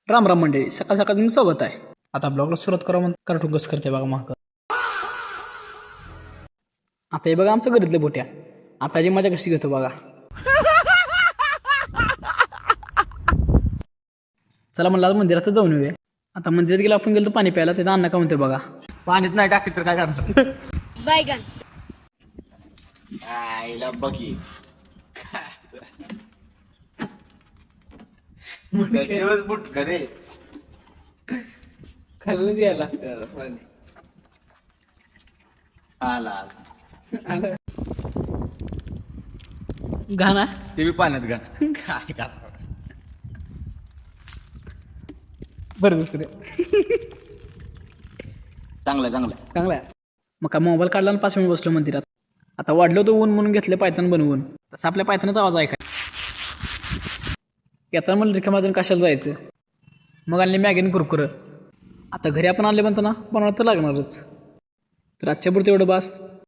राम राम मंडळी, सकाळ सकाळ तुम्ही सोबत आहे. आता ब्लॉगला सुरुवात करा म्हणून कार्टून कसं करते बघा माग. आता हे बघा आमच्या घरातले बोट्या. आता जी मजा कशी घेतो बघा. चला म्हणलं आज मंदिरात जाऊन येऊया. आता मंदिरात गेला आपण गेलो पाणी प्यायला, तिथं अण्णा का म्हणते बघा. पाणीच नाही टाकीत तर काय करणार. बैगन आईला बघी बुट करे खाल्लं द्यायला पाणी. आला घाणा ते बी पाण्यात घाल काय करणार. बरं दुसरे चांगलं चांगलं चांगला आहे. मग काय मोबाईल काढला आणि 5 मिनिट बसलो मंदिरात. आता वाढलं होतं ऊन म्हणून घेतले पायथन बनवून. तसं आपल्या पायथनाचा आवाज ऐका. येताना म्हणलं रिकामाजून कशाला जायचं. मग आणले मॅगीन कुरकुरं. आता घरी आपण आणले म्हणतो ना बनवायला तर लागणारच. तर आजच्या पुरतं एवढं बास.